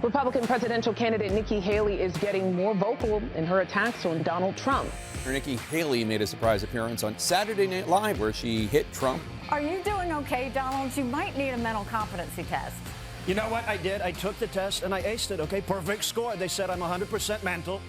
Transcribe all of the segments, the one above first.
Republican presidential candidate Nikki Haley is getting more vocal in her attacks on Donald Trump. Nikki Haley made a surprise appearance on Saturday Night Live where she hit Trump. Are you doing okay, Donald? You might need a mental competency test. You know what I did? I took the test and I aced it, okay? Perfect score. They said I'm 100% mental.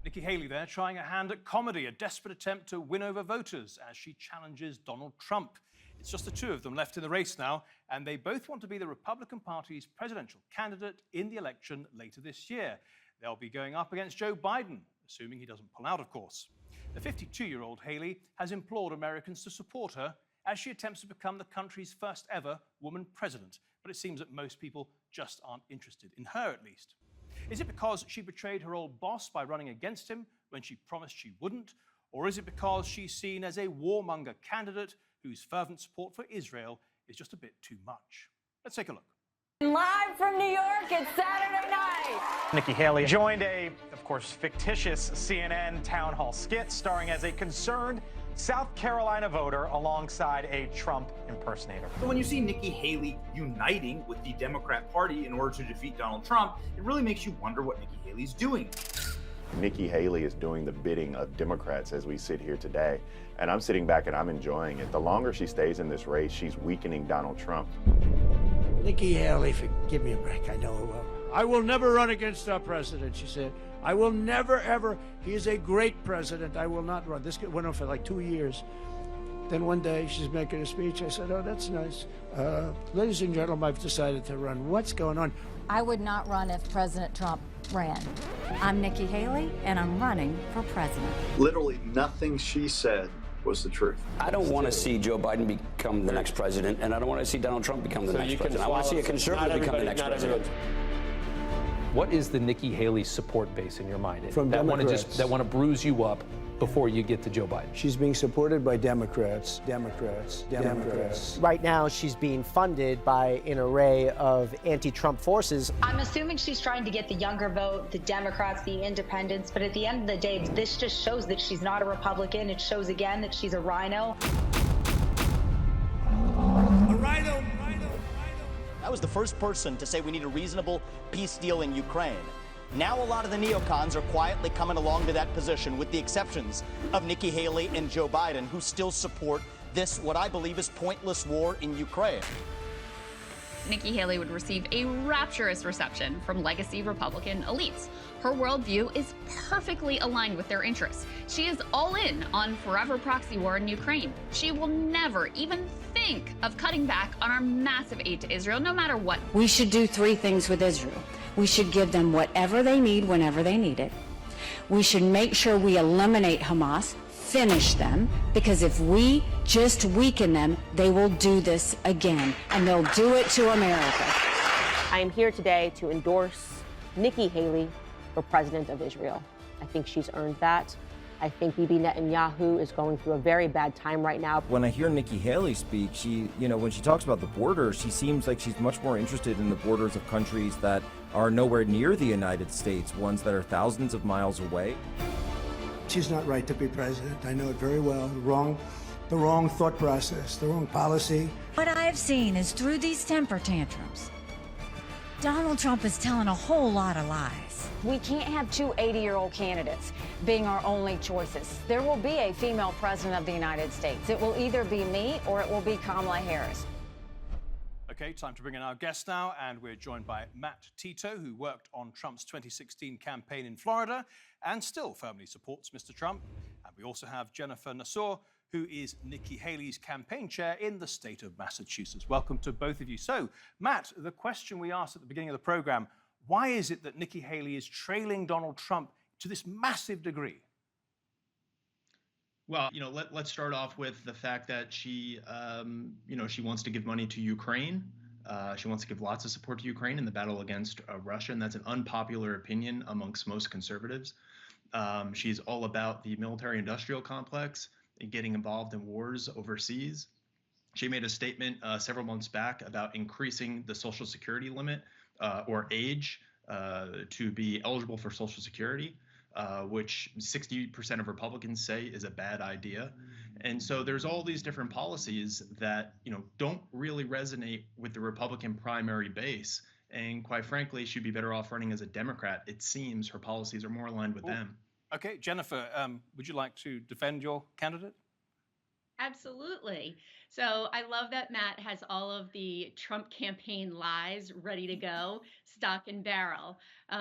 Nikki Haley there trying a hand at comedy, a desperate attempt to win over voters as she challenges Donald Trump. It's just the two of them left in the race now, and they both want to be the Republican Party's presidential candidate in the election later this year. They'll be going up against Joe Biden, assuming he doesn't pull out, of course. The 52-year-old Haley has implored Americans to support her as she attempts to become the country's first ever woman president. But it seems that most people just aren't interested, in her at least. Is it because she betrayed her old boss by running against him when she promised she wouldn't? Or is it because she's seen as a warmonger candidate whose fervent support for Israel is just a bit too much? Let's take a look. Live from New York, it's Saturday night. Nikki Haley joined a, of course, fictitious CNN town hall skit starring as a concerned South Carolina voter alongside a Trump impersonator. When you see Nikki Haley uniting with the Democrat Party in order to defeat Donald Trump, it really makes you wonder what Nikki Haley's doing. Nikki Haley is doing the bidding of Democrats as we sit here today, and I'm sitting back and I'm enjoying it. The longer she stays in this race, she's weakening Donald Trump. Nikki Haley, give me a break, I know her well. I will never run against our president, she said. I will never, ever. He is a great president. I will not run. This went on for like 2 years. Then one day she's making a speech. I said, oh, that's nice. Ladies and gentlemen, I've decided to run. What's going on? I would not run if President Trump ran. I'm Nikki Haley, and I'm running for president. Literally nothing she said was the truth. I don't want to see Joe Biden become the next president, and I don't want to see Donald Trump become the next president. I want to see a conservative become the next president. What is the Nikki Haley support base in your mind? From Democrats. That want to bruise you up before you get to Joe Biden. She's being supported by Democrats. Right now, she's being funded by an array of anti-Trump forces. I'm assuming she's trying to get the younger vote, the Democrats, the independents, but at the end of the day, this just shows that she's not a Republican. It shows again that she's a RINO. A RINO. I was the first person to say we need a reasonable peace deal in Ukraine. Now a lot of the neocons are quietly coming along to that position, with the exceptions of Nikki Haley and Joe Biden, who still support this, what I believe is pointless war in Ukraine. Nikki Haley would receive a rapturous reception from legacy Republican elites. Her worldview is perfectly aligned with their interests. She is all in on forever proxy war in Ukraine. She will never even think of cutting back on our massive aid to Israel, no matter what. We should do three things with Israel. We should give them whatever they need whenever they need it. We should make sure we eliminate Hamas, finish them, because if we just weaken them, they will do this again, and they'll do it to America. I am here today to endorse Nikki Haley for president of Israel. I think she's earned that. I think Bibi Netanyahu is going through a very bad time right now. When I hear Nikki Haley speak, when she talks about the border, she seems like she's much more interested in the borders of countries that are nowhere near the United States, ones that are thousands of miles away. She's not right to be president. I know it very well. The wrong thought process, the wrong policy. What I've seen is through these temper tantrums, Donald Trump is telling a whole lot of lies. We can't have two 80-year-old candidates being our only choices. There will be a female president of the United States. It will either be me or it will be Kamala Harris. Okay, time to bring in our guest now, and we're joined by Matt Tito, who worked on Trump's 2016 campaign in Florida and still firmly supports Mr. Trump. And we also have Jennifer Nassour, who is Nikki Haley's campaign chair in the state of Massachusetts. Welcome to both of you. So, Matt, the question we asked at the beginning of the program, why is it that Nikki Haley is trailing Donald Trump to this massive degree? Well, let's start off with the fact that she wants to give money to Ukraine. She wants to give lots of support to Ukraine in the battle against Russia, and that's an unpopular opinion amongst most conservatives. She's all about the military-industrial complex and getting involved in wars overseas. She made a statement several months back about increasing the Social Security limit or age to be eligible for Social Security, which 60% of Republicans say is a bad idea. And so there's all these different policies that, don't really resonate with the Republican primary base. And quite frankly, she'd be better off running as a Democrat. It seems her policies are more aligned with them. Okay, Jennifer, would you like to defend your candidate? Absolutely. So I love that Matt has all of the Trump campaign lies ready to go, stock and barrel.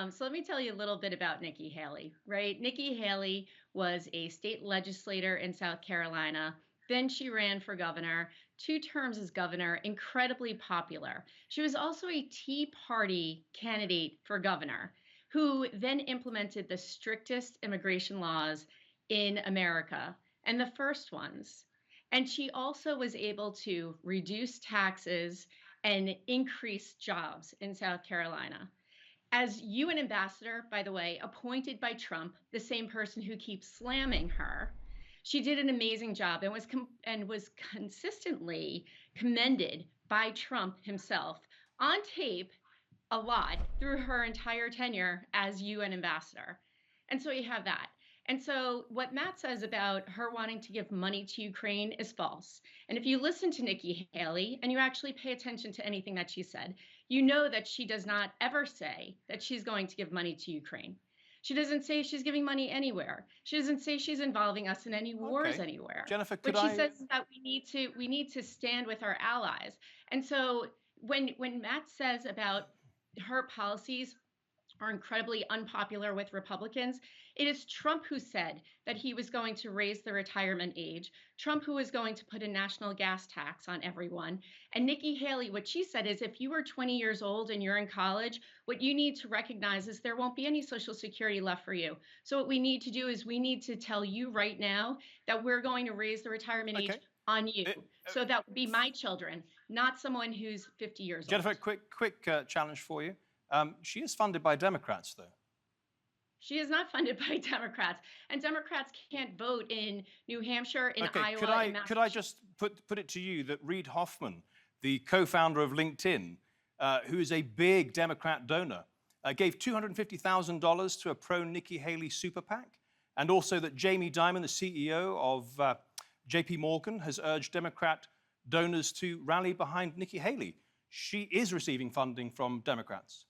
So let me tell you a little bit about Nikki Haley, right? Nikki Haley was a state legislator in South Carolina. Then she ran for governor, 2 terms as governor, incredibly popular. She was also a Tea Party candidate for governor, who then implemented the strictest immigration laws in America, and the first ones. And she also was able to reduce taxes and increase jobs in South Carolina. As UN ambassador, by the way, appointed by Trump, the same person who keeps slamming her, she did an amazing job and was consistently commended by Trump himself on tape a lot through her entire tenure as UN ambassador. And so you have that. And so what Matt says about her wanting to give money to Ukraine is false. And if you listen to Nikki Haley and you actually pay attention to anything that she said, you know that she does not ever say that she's going to give money to Ukraine. She doesn't say she's giving money anywhere. She doesn't say she's involving us in any wars anywhere. Jennifer, what she says is that we need to stand with our allies. And so when Matt says about her policies are incredibly unpopular with Republicans, it is Trump who said that he was going to raise the retirement age, Trump who was going to put a national gas tax on everyone, and Nikki Haley, what she said is if you are 20 years old and you're in college, what you need to recognize is there won't be any Social Security left for you. So what we need to do is we need to tell you right now that we're going to raise the retirement age on you. So that would be my children, not someone who's 50 years old. Jennifer, quick challenge for you. She is funded by Democrats, though. She is not funded by Democrats, and Democrats can't vote in New Hampshire, in Iowa, in Massachusetts. Could I just put it to you that Reid Hoffman, the co-founder of LinkedIn, who is a big Democrat donor, gave $250,000 to a pro-Nikki Haley super PAC, and also that Jamie Dimon, the CEO of J.P. Morgan, has urged Democrat donors to rally behind Nikki Haley. She is receiving funding from Democrats.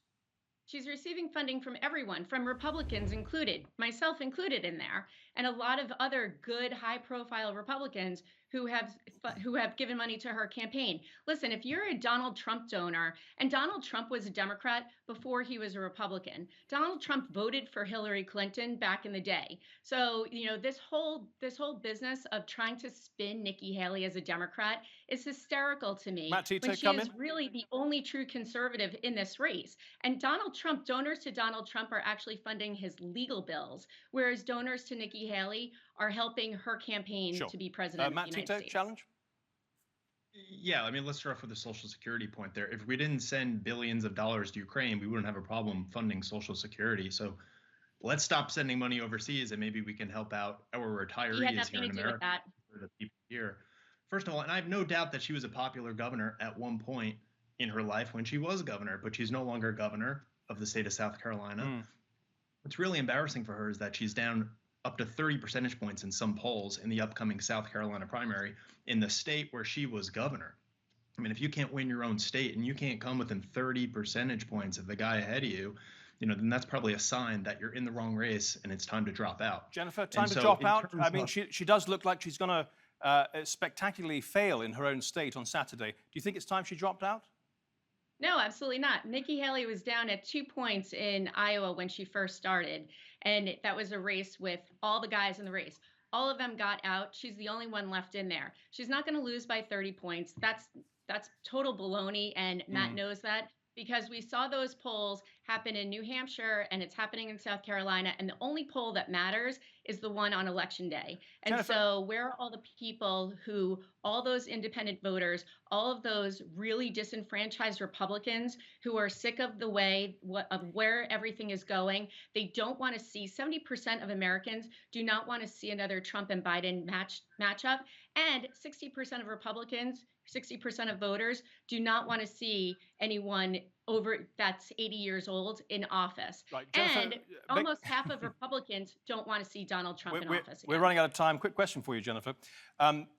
She's receiving funding from everyone, from Republicans included, myself included in there, and a lot of other good, high-profile Republicans who have given money to her campaign. Listen, if you're a Donald Trump donor, and Donald Trump was a Democrat before he was a Republican, Donald Trump voted for Hillary Clinton back in the day. So, you know, this whole business of trying to spin Nikki Haley as a Democrat is hysterical to me. Matt Tito, when she is really the only true conservative in this race. And Donald Trump, donors to Donald Trump are actually funding his legal bills, whereas donors to Nikki Haley are helping her campaign to be president of the United States. Matt Tito, challenge? Yeah, I mean, let's start off with the Social Security point there. If we didn't send billions of dollars to Ukraine, we wouldn't have a problem funding Social Security. So let's stop sending money overseas and maybe we can help out our retirees here in America, for the people here. First of all, and I have no doubt that she was a popular governor at one point in her life when she was governor, but she's no longer governor of the state of South Carolina. What's really embarrassing for her is that she's down up to 30 percentage points in some polls in the upcoming South Carolina primary in the state where she was governor. I mean, if you can't win your own state and you can't come within 30 percentage points of the guy ahead of you, you know, then that's probably a sign that you're in the wrong race and it's time to drop out. Jennifer, time to drop out? I mean, she does look like she's going to spectacularly fail in her own state on Saturday. Do you think it's time she dropped out? No, absolutely not. Nikki Haley was down at 2 points in Iowa when she first started, and that was a race with all the guys in the race. All of them got out. She's the only one left in there. She's not going to lose by 30 points. That's total baloney, and Matt knows that, because we saw those polls happen in New Hampshire and it's happening in South Carolina, and the only poll that matters is the one on Election Day. And Jennifer, so where are all the people who, all those independent voters, all of those really disenfranchised Republicans who are sick of the way of where everything is going? They don't want to see, 70% of Americans do not want to see another Trump and Biden matchup, and 60% of Republicans, 60% of voters do not want to see anyone over that's 80 years old in office. Right, Jennifer, and almost half of Republicans don't want to see Donald Trump in office again. We're running out of time. Quick question for you, Jennifer.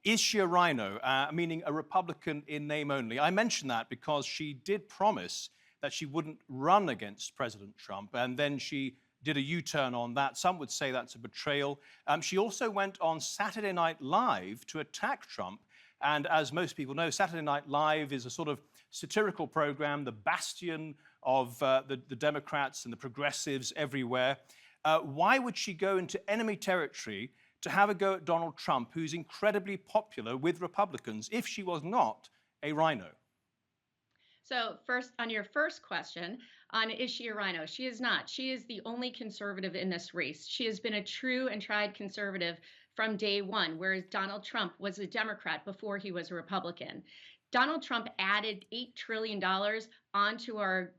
Is she a RINO, meaning a Republican in name only? I mention that because she did promise that she wouldn't run against President Trump, and then she did a U-turn on that. Some would say that's a betrayal. She also went on Saturday Night Live to attack Trump. And as most people know, Saturday Night Live is a sort of satirical program, the bastion of the Democrats and the progressives everywhere. Why would she go into enemy territory to have a go at Donald Trump, who's incredibly popular with Republicans, if she was not a RINO? So first, on your first question, on is she a RINO? She is not. She is the only conservative in this race. She has been a true and tried conservative from day one, whereas Donald Trump was a Democrat before he was a Republican. Donald Trump added $8 trillion onto our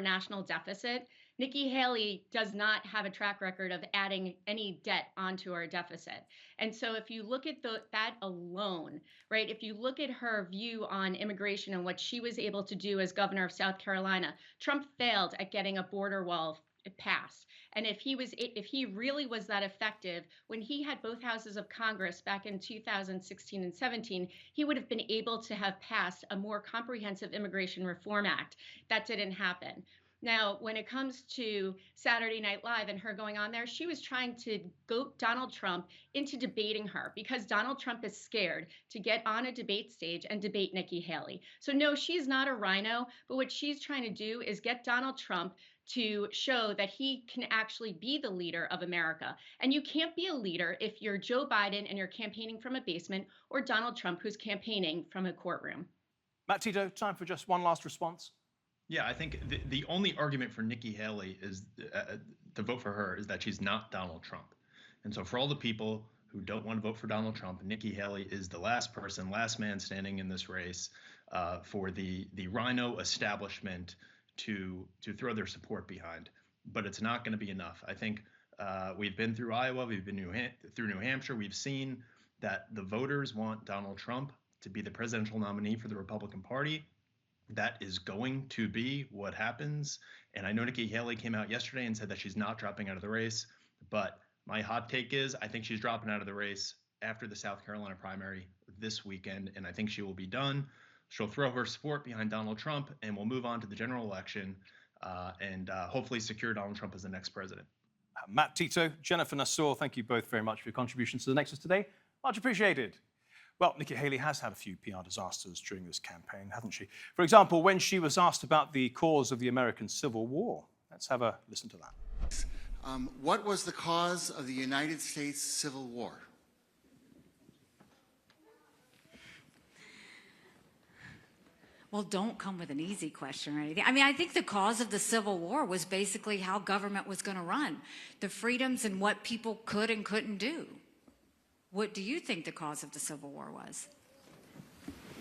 national deficit. Nikki Haley does not have a track record of adding any debt onto our deficit. And so if you look at that alone, right, if you look at her view on immigration and what she was able to do as governor of South Carolina, Trump failed at getting a border wall passed. And if he really was that effective, when he had both houses of Congress back in 2016 and 17, he would have been able to have passed a more comprehensive Immigration Reform Act. That didn't happen. Now, when it comes to Saturday Night Live and her going on there, she was trying to goad Donald Trump into debating her because Donald Trump is scared to get on a debate stage and debate Nikki Haley. So no, she's not a RINO, but what she's trying to do is get Donald Trump to show that he can actually be the leader of America. And you can't be a leader if you're Joe Biden and you're campaigning from a basement, or Donald Trump who's campaigning from a courtroom. Matt Tito, time for just one last response. Yeah, I think the only argument for Nikki Haley is to vote for her is that she's not Donald Trump. And so for all the people who don't want to vote for Donald Trump, Nikki Haley is the last man standing in this race for the RINO establishment to throw their support behind. But it's not going to be enough. I think we've been through Iowa, we've been through New Hampshire. We've seen that the voters want Donald Trump to be the presidential nominee for the Republican Party. That is going to be what happens. And I know Nikki Haley came out yesterday and said that she's not dropping out of the race. But my hot take is I think she's dropping out of the race after the South Carolina primary this weekend. And I think she will be done. She'll throw her support behind Donald Trump and we'll move on to the general election and hopefully secure Donald Trump as the next president. Matt Tito, Jennifer Nassour, thank you both very much for your contributions to the Nexus today. Much appreciated. Well, Nikki Haley has had a few PR disasters during this campaign, hasn't she? For example, when she was asked about the cause of the American Civil War. Let's have a listen to that. What was the cause of the United States Civil War? Well, don't come with an easy question or anything. I mean, I think the cause of the Civil War was basically how government was going to run, the freedoms and what people could and couldn't do. What do you think the cause of the Civil War was?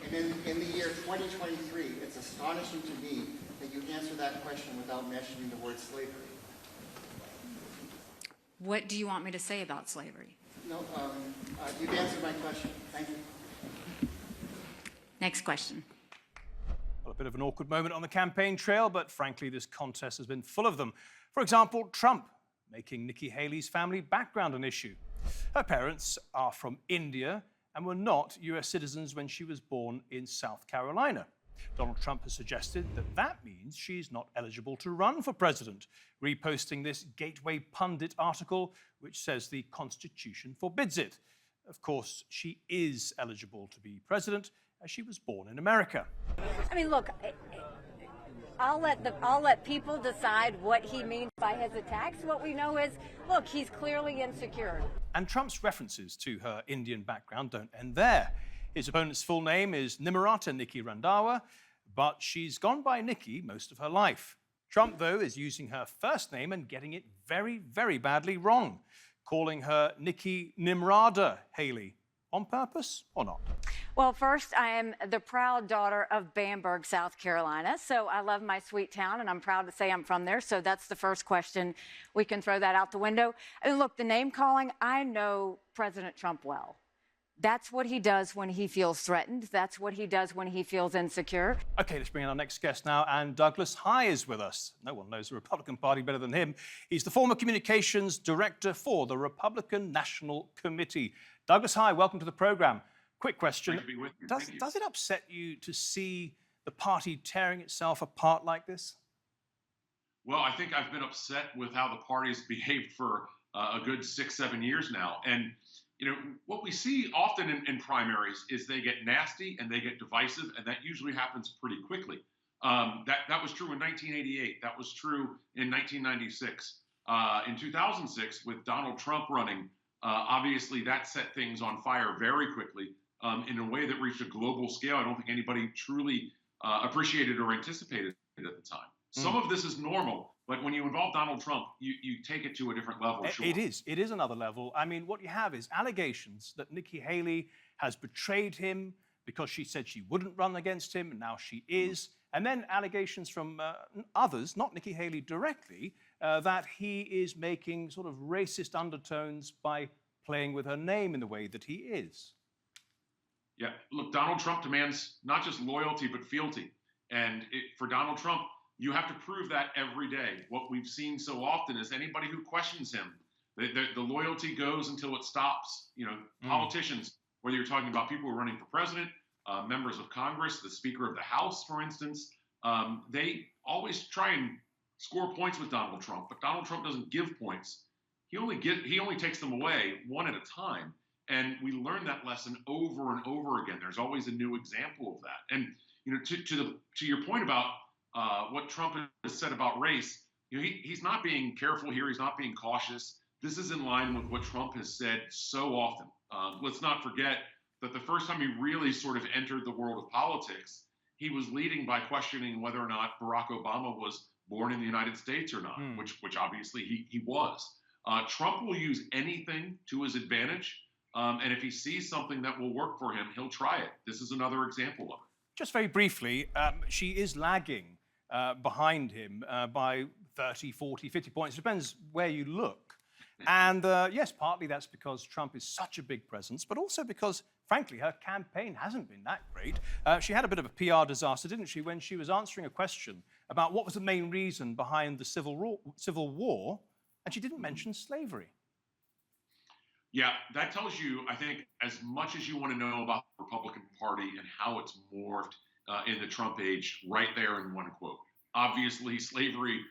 And in the year 2023, it's astonishing to me that you answer that question without mentioning the word slavery. What do you want me to say about slavery? No, you've answered my question. Thank you. Next question. Well, a bit of an awkward moment on the campaign trail, but frankly, this contest has been full of them. For example, Trump making Nikki Haley's family background an issue. Her parents are from India and were not US citizens when she was born in South Carolina. Donald Trump has suggested that that means she's not eligible to run for president, reposting this Gateway Pundit article, which says the Constitution forbids it. Of course, she is eligible to be president, as she was born in America. I mean, look, I'll let people decide what he means by his attacks. What we know is, look, he's clearly insecure. And Trump's references to her Indian background don't end there. His opponent's full name is Nimrata Nikki Randhawa, but she's gone by Nikki most of her life. Trump, though, is using her first name and getting it very, very badly wrong, calling her Nikki Nimrata Haley. On purpose or not? Well, first, I am the proud daughter of Bamberg, South Carolina. So I love my sweet town, and I'm proud to say I'm from there. So that's the first question. We can throw that out the window. And look, the name calling, I know President Trump well. That's what he does when he feels threatened. That's what he does when he feels insecure. Okay, let's bring in our next guest now. And Douglas Heye is with us. No one knows the Republican Party better than him. He's the former communications director for the Republican National Committee. Douglas Heye, welcome to the program. Quick question. Great to be with you. Does it upset you to see the party tearing itself apart like this? Well, I think I've been upset with how the party's behaved for a good 6-7 years now. And, what we see often in primaries is they get nasty and they get divisive, and that usually happens pretty quickly. That was true in 1988. That was true in 1996. In 2006, with Donald Trump running, obviously that set things on fire very quickly in a way that reached a global scale. I don't think anybody truly appreciated or anticipated it at the time. Some of this is normal, but when you involve Donald Trump, you take it to a different level. Sure. It is another level. I mean, what you have is allegations that Nikki Haley has betrayed him because she said she wouldn't run against him, and now she is. And then allegations from others, not Nikki Haley directly, that he is making sort of racist undertones by playing with her name in the way that he is. Yeah, look, Donald Trump demands not just loyalty, but fealty. And for Donald Trump, you have to prove that every day. What we've seen so often is anybody who questions him, the loyalty goes until it stops. Politicians, whether you're talking about people who are running for president, members of Congress, the Speaker of the House, for instance, they always try and score points with Donald Trump, but Donald Trump doesn't give points. He only takes them away one at a time. And we learn that lesson over and over again. There's always a new example of that. And to your point about what Trump has said about race, he's not being careful here. He's not being cautious. This is in line with what Trump has said so often. Let's not forget that the first time he really sort of entered the world of politics, he was leading by questioning whether or not Barack Obama was born in the United States or not, which obviously he was. Trump will use anything to his advantage. And if he sees something that will work for him, he'll try it. This is another example of it. Just very briefly, she is lagging behind him by 30, 40, 50 points. Depends where you look. And yes, partly that's because Trump is such a big presence, but also because, frankly, her campaign hasn't been that great. She had a bit of a PR disaster, didn't she, when she was answering a question about what was the main reason behind the Civil War, and she didn't mention slavery. Yeah, that tells you, I think, as much as you want to know about the Republican Party and how it's morphed in the Trump age, right there in one quote. Obviously, slavery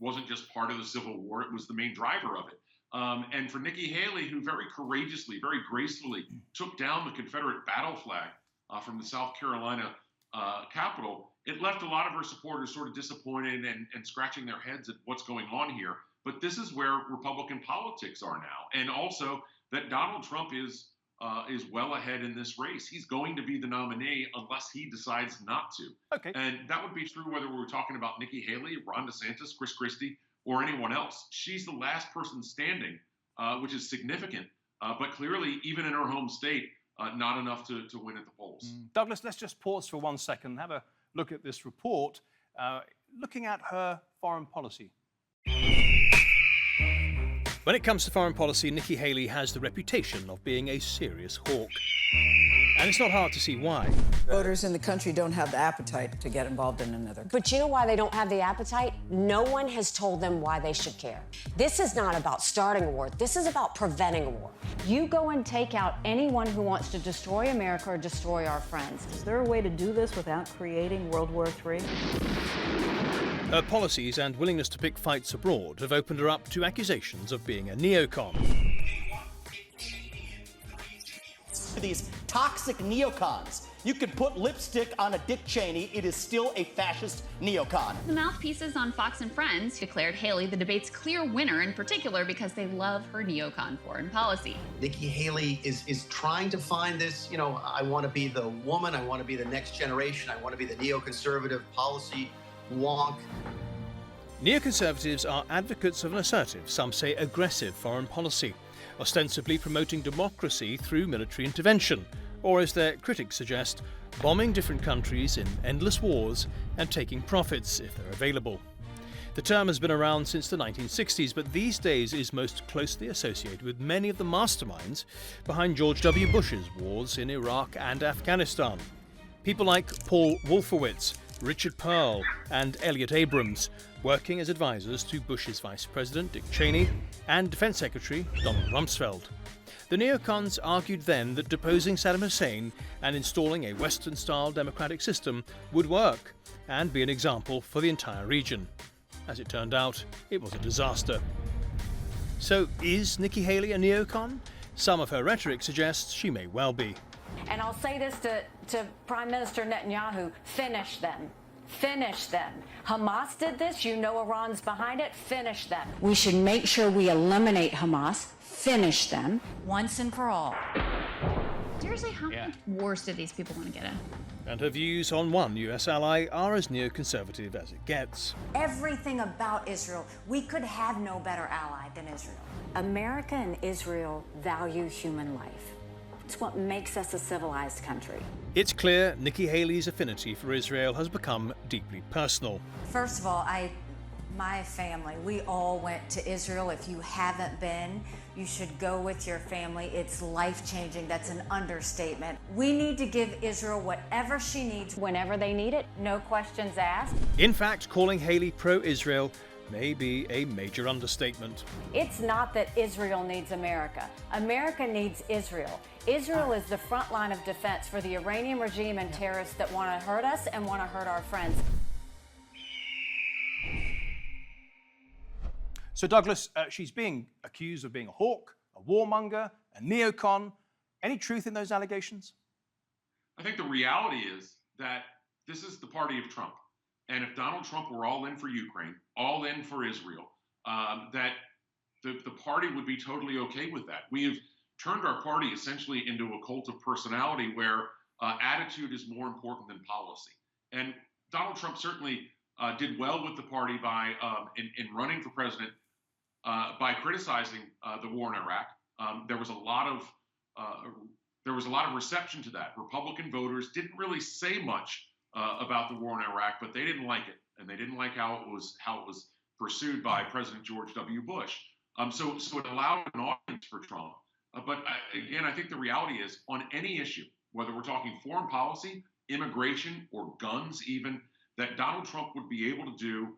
wasn't just part of the Civil War, it was the main driver of it. And for Nikki Haley, who very courageously, very gracefully took down the Confederate battle flag from the South Carolina Capitol, it left a lot of her supporters sort of disappointed and scratching their heads at what's going on here. But this is where Republican politics are now. And also that Donald Trump is well ahead in this race. He's going to be the nominee unless he decides not to. Okay. And that would be true whether we were talking about Nikki Haley, Ron DeSantis, Chris Christie, or anyone else. She's the last person standing, which is significant. But clearly, even in her home state, not enough to win at the polls. Douglas, let's just pause for 1 second and have a look at this report, looking at her foreign policy. When it comes to foreign policy, Nikki Haley has the reputation of being a serious hawk. And it's not hard to see why. Voters in the country don't have the appetite to get involved in another country. But you know why they don't have the appetite? No one has told them why they should care. This is not about starting a war. This is about preventing a war. You go and take out anyone who wants to destroy America or destroy our friends. Is there a way to do this without creating World War III? Her policies and willingness to pick fights abroad have opened her up to accusations of being a neocon. These toxic neocons. You could put lipstick on a Dick Cheney, it is still a fascist neocon. The mouthpieces on Fox and Friends declared Haley the debate's clear winner, in particular because they love her neocon foreign policy. Nikki Haley is trying to find this, I want to be the woman, I want to be the next generation, I want to be the neoconservative policy wonk. Neoconservatives are advocates of an assertive, some say aggressive foreign policy, ostensibly promoting democracy through military intervention, or as their critics suggest, bombing different countries in endless wars and taking profits if they're available. The term has been around since the 1960s, but these days is most closely associated with many of the masterminds behind George W. Bush's wars in Iraq and Afghanistan. People like Paul Wolfowitz, Richard Perle, and Elliot Abrams, working as advisors to Bush's Vice President Dick Cheney and Defense Secretary Donald Rumsfeld. The neocons argued then that deposing Saddam Hussein and installing a Western-style democratic system would work and be an example for the entire region. As it turned out, it was a disaster. So is Nikki Haley a neocon? Some of her rhetoric suggests she may well be. And I'll say this to Prime Minister Netanyahu, finish them. Finish them. Hamas did this. You know Iran's behind it. Finish them. We should make sure we eliminate Hamas, finish them once and for all. Seriously, how much worse do these people want to get in? And her views on one US ally are as neoconservative as it gets. Everything about Israel, we could have no better ally than Israel. America and Israel value human life. It's what makes us a civilized country. It's clear Nikki Haley's affinity for Israel has become deeply personal. First of all, my family, we all went to Israel. If you haven't been, you should go with your family. It's life-changing. That's an understatement. We need to give Israel whatever she needs Whenever they need it, no questions asked. In fact, calling Haley pro-Israel may be a major understatement. It's not that Israel needs America. America needs Israel. Israel is the front line of defense for the Iranian regime and terrorists that want to hurt us and want to hurt our friends. So, Douglas, she's being accused of being a hawk, a warmonger, a neocon. Any truth in those allegations? I think the reality is that this is the party of Trump. And if Donald Trump were all in for Ukraine, all in for Israel, that the party would be totally okay with that. We have turned our party essentially into a cult of personality where attitude is more important than policy. And Donald Trump certainly did well with the party by in running for president by criticizing the war in Iraq. There was a lot of reception to that. Republican voters didn't really say much about the war in Iraq, but they didn't like it, and they didn't like how it was pursued by President George W. Bush. So it allowed an audience for Trump. But again, I think the reality is on any issue, whether we're talking foreign policy, immigration, or guns even, that Donald Trump would be able to do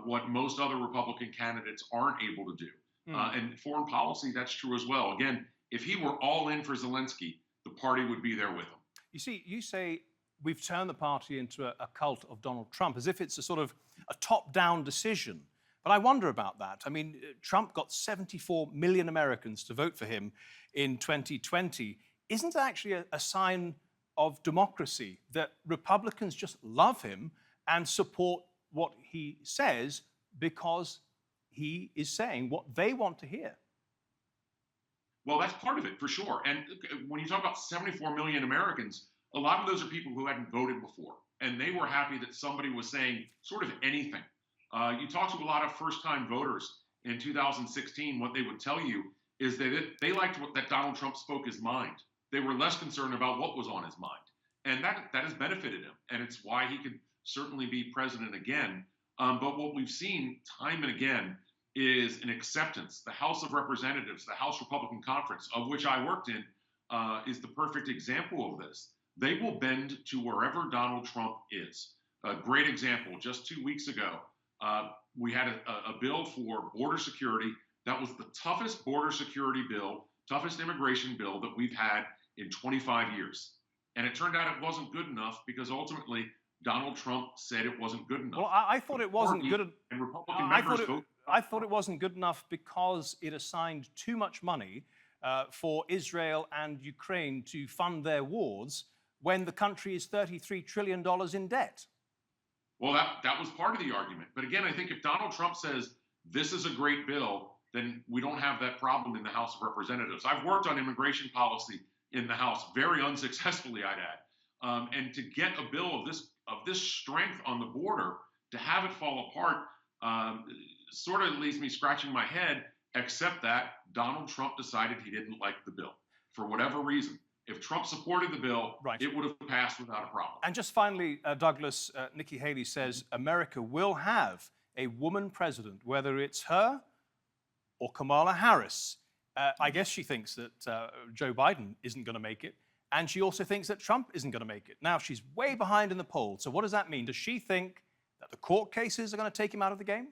what most other Republican candidates aren't able to do. And foreign policy, that's true as well. Again, if he were all in for Zelensky, the party would be there with him. You see, you say we've turned the party into a cult of Donald Trump, as if it's a sort of a top-down decision. But I wonder about that. I mean, Trump got 74 million Americans to vote for him in 2020. Isn't it actually a sign of democracy that Republicans just love him and support what he says because he is saying what they want to hear? Well, that's part of it, for sure. And when you talk about 74 million Americans, a lot of those are people who hadn't voted before, and they were happy that somebody was saying sort of anything. You talk to a lot of first-time voters in 2016, what they would tell you is that they liked that Donald Trump spoke his mind. They were less concerned about what was on his mind. And that has benefited him, and it's why he could certainly be president again. But what we've seen time and again is an acceptance. The House of Representatives, the House Republican Conference, of which I worked in, is the perfect example of this. They will bend to wherever Donald Trump is. A great example, just 2 weeks ago, we had a bill for border security. That was the toughest border security bill, toughest immigration bill that we've had in 25 years. And it turned out it wasn't good enough because ultimately Donald Trump said it wasn't good enough. Well, I thought it wasn't good. And Republican members voted. I thought it wasn't good enough because it assigned too much money for Israel and Ukraine to fund their wars when the country is $33 trillion in debt. Well, that was part of the argument. But again, I think if Donald Trump says this is a great bill, then we don't have that problem in the House of Representatives. I've worked on immigration policy in the House very unsuccessfully, I'd add. And to get a bill of this strength on the border, to have it fall apart, sort of leaves me scratching my head, except that Donald Trump decided he didn't like the bill for whatever reason. If Trump supported the bill, it would have passed without a problem. And just finally, Douglas, Nikki Haley says America will have a woman president, whether it's her or Kamala Harris. I guess she thinks that Joe Biden isn't going to make it. And she also thinks that Trump isn't going to make it. Now, she's way behind in the polls. So what does that mean? Does she think that the court cases are going to take him out of the game?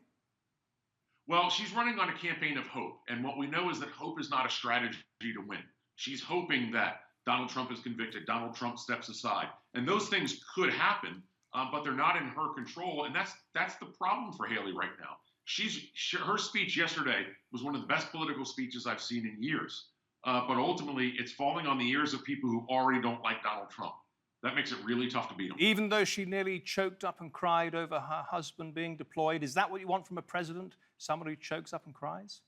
Well, she's running on a campaign of hope. And what we know is that hope is not a strategy to win. She's hoping that Donald Trump is convicted, Donald Trump steps aside. And those things could happen, but they're not in her control. And that's the problem for Haley right now. Her speech yesterday was one of the best political speeches I've seen in years. But ultimately, it's falling on the ears of people who already don't like Donald Trump. That makes it really tough to beat him. Even though she nearly choked up and cried over her husband being deployed, is that what you want from a president? Somebody who chokes up and cries?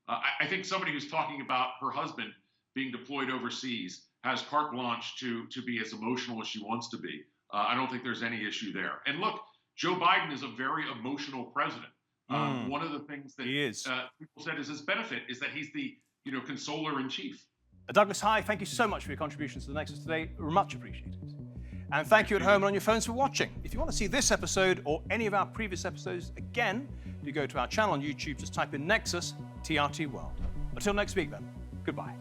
I think somebody who's talking about her husband being deployed overseas has carte blanche to be as emotional as she wants to be. I don't think there's any issue there. And look, Joe Biden is a very emotional president. One of the things that people said is his benefit is that he's the consoler in chief. Douglas Heye, thank you so much for your contributions to the Nexus today. Much appreciated. And thank you at home and on your phones for watching. If you want to see this episode or any of our previous episodes again, you go to our channel on YouTube, just type in Nexus TRT World. Until next week then, goodbye.